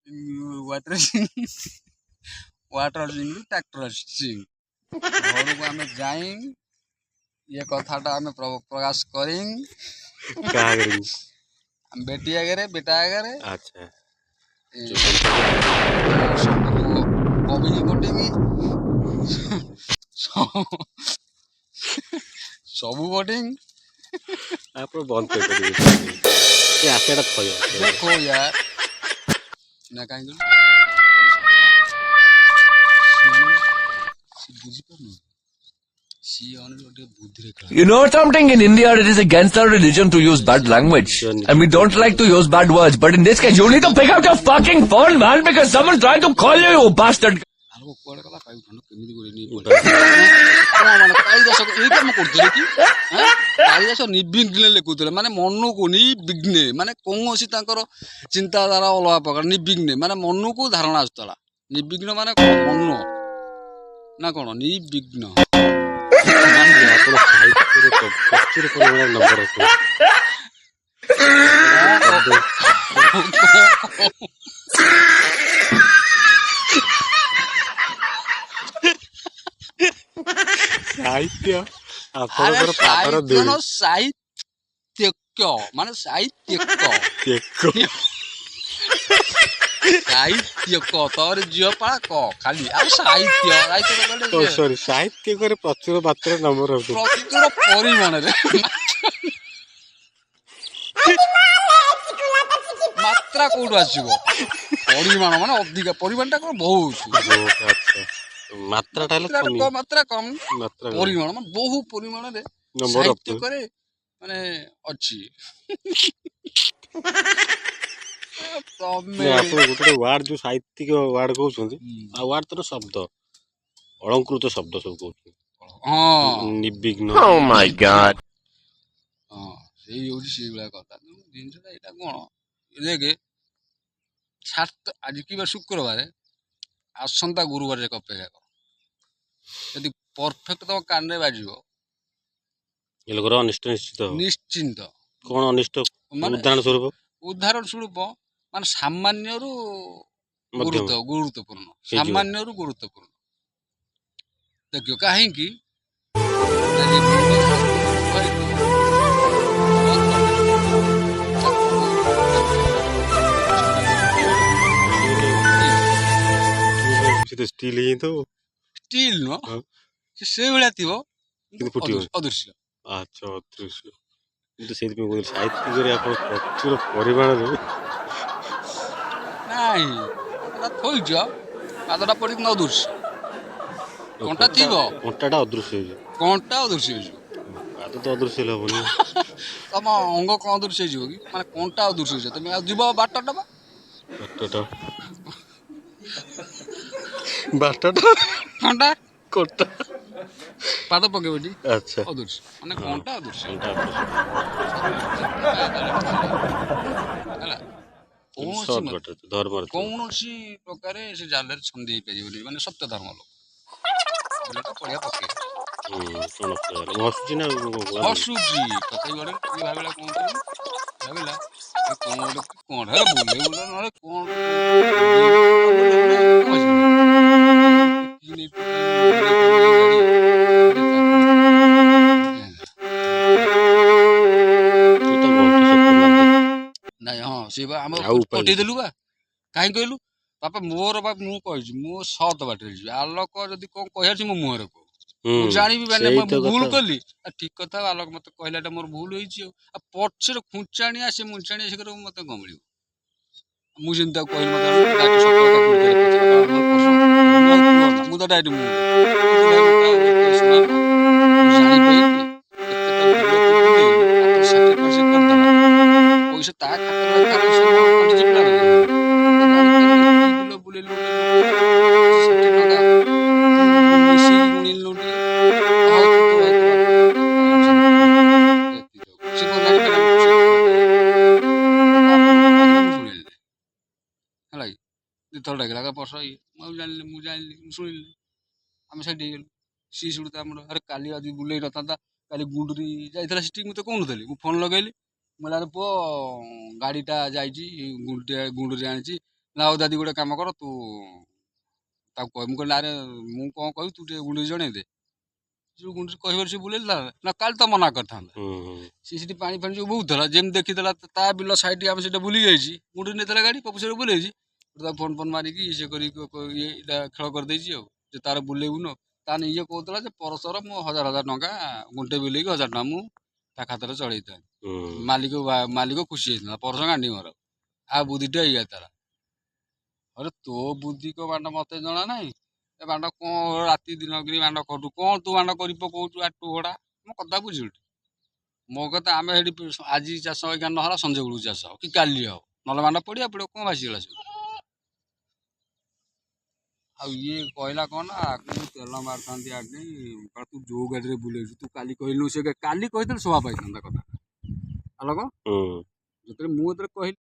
Water Singh tractor Singh ଘରକୁ ଆମେ ଯାଇ ये कथाटा आम प्रकाश करें बेटी आगे बेटा आगे अच्छा कवि कटेगी सबू कटिंग आप बंद कर देखो यार ना कहीं You know something, in India it is against our religion to use bad language. And we don't like to use bad words. But in this case, you need to pick up your fucking phone, man, because someone's trying to call you, you bastard. निर्विघ्न लिखुले माने मन को निर्विघ्ने माने कौन चिंताधारा अलग प्रकार निर्विघ्ने माने मन को धारणा आसुला निर्विघ्न माने मन ना कौन निर्विघ्न साहित्य साहित्यक माने साहित्यक साहित्यक तोर झील पा क खाली साहित्य सॉरी साहित्य प्रचुर मात्रा नंबर प्रचुर परिमाण मात्रा कौटू आसो परिमाण माने अधिक परिमाणटा बहुत मात्रा मात्रा कम परिमाण माने बहु परिमाण रे साहित्य करे माने अछि गोटे वार्ड जो साहित्यिक वार्ड कहउछंती आ वार्ड तर शब्द अलंकृत शब्द सब कहउछंती हां निर्विघ्न Oh my god. हां सेही होची सेही बला कथा जिनसटा एटा कोन देखे सात आज की बार शुक्रवार आसंता गुरुवार एक अपेक्षा कर यदि परफेक्ट तो कान रे बाजिबो ये लोगर अनिष्ट निश्चिंत कोन अनिष्ट उदाहरण स्वरूप माने सामान्य रु गुरुत्वपूर्ण सामान्य रु गुरुत्वपूर्ण देखियो काहे की स्टील ही तो स्टील नो से बेला थिबो अदृश्य अच्छा अदृश्य तो से साहित्य करे आप प्रचुर परिमाण रे नहीं एटा थोइज आदरा पड़ी न अदृश्य कोनटा थिबो कोनटाटा अदृश्य हो कोनटा अदृश्य हो आद तो अदृश्य लबनी तम अंग कोन अदृश्य हो कि माने कोनटा अदृश्य हो तमे जीव बाटटा कोनटा कोनटा पाद पके बेटी अच्छा अदृश्य माने कोनटा अदृश्य हला कौन सी प्रकार से जाल छंदी पार माने सत्य धर्म लोक पढ़िया पके हसुची तथा भाविला कौन भाविला कौन कौन है बोले बोले कौन नहीं हाँ सी कटे देलु बा कहीं कहलु बापा मोर बा मु कहि मु सत बाटे जी आलोक जदी कोन कहया छी मु मुहर को जानी भी माने भूल कली ठीक कथा आलोक मते कहलाटा मोर भूल होई छी आ पछर खुंचाणिया से मुंचाणिया से मते गमलियो मु जिंदा कहल मते डाइट सकाळ मु तो डाइट मु जानी पे पैसा ता थोड़ा डाकिला पर्स मुझे शुणिली आम से सी शुणुता अरे काली आज बुले न था काली गुंडुरी जाइला सीटी मुझे कौन थी फोन लगेली मुझे पु गाड़ीटा जाइए गुंडुरी आनी ନା ହଉ ଦାଦି ଗୋଟେ କାମ କର ତୁ ତାକୁ କହ। ମୁଁ କହିଲି ଆରେ ମୁଁ କ'ଣ କହିବି ତୁ ଟିକେ ଗୁଣ୍ଡୁରି ଜଣେଇ ଦେ। ଯୋଉ ଗୁଣ୍ଡୁରି କହିବାର ସେ ବୁଲେଇଲା ନା କାଲି ତ ମନା କରିଥାନ୍ତା। ସିଏ ସେଠି ପାଣି ଫାଣି ଯୋଉ ବହୁଥିଲା ଯେମିତି ଦେଖିଦେଲା ତା ବିଲ ସାଇଡ୍ ଆମେ ସେଟା ବୁଲି ଯାଇଛି ଗୁଣ୍ଡୁରି ନେଇଥିଲା ଗାଡ଼ି ପପୁସରେ ବୁଲେଇଛି ତାକୁ ଫୋନ୍ ଫୋନ୍ ମାରିକି ଇଏ କରିକି ଇଏଟା ଖେଳ କରିଦେଇଛି ଆଉ ଯେ ତାର ବୁଲେଇବୁନ ତାହେଲେ ଇଏ କହୁଥିଲା ଯେ ପରସ୍ପର ମୁଁ 1000 ଟଙ୍କା ଗୁଣ୍ଟେ ବୁଲେଇକି 1000 ଟଙ୍କା ମୁଁ ତା ଖାତାରେ ଚଳେଇଥାଏ। ମାଲିକ ଖୁସି ହେଇଥିଲା ପରସ ଗାଣ୍ଡି ମର ଆଉ ବୁଦ୍ଧିଟା ଇଏ ତାର। ଆରେ ତୋ ବୁଦ୍ଧି କ ବାଣ୍ଡ ମତେ ଜଣା ନାହିଁ। ଏ ବାଣ୍ଡ କ'ଣ ରାତି ଦିନ କରି ବାଣ୍ଡ ଖଟୁ କ'ଣ ତୁ ବାଣ୍ଡ କରି ପକଉଛୁ ଆଟୁ ଭଡ଼ା ମୋ କଥା ବୁଝିଲୁ। ମୋ କଥା ଆମେ ସେଠି ଆଜି ଚାଷ ଏଇକା ନହେଲା ସଞ୍ଜ ବେଳକୁ ଚାଷ ହବ କି କାଲି ହବ ନହେଲେ ବାଣ୍ଡ ପଡ଼ିଆ ପଡ଼ିବ କ'ଣ ଭାସିଗଲା ସବୁ। ଆଉ ଇଏ କହିଲା କ'ଣ ନା ଆକୁ ମୁଁ ତେଲ ମାରିଥାନ୍ତି ଆଜି ତୁ ଯୋଉ ଗାଡ଼ିରେ ବୁଲେଇଛୁ ତୁ କାଲି କହିଲୁ ସେ କାଲି କହିଥିଲେ ଶୋଭା ପାଇଥାନ୍ତା କଥା। ଆଲୋକ ଯେତେବେଳେ ମୁଁ ଯେତେବେଳେ କହିଲି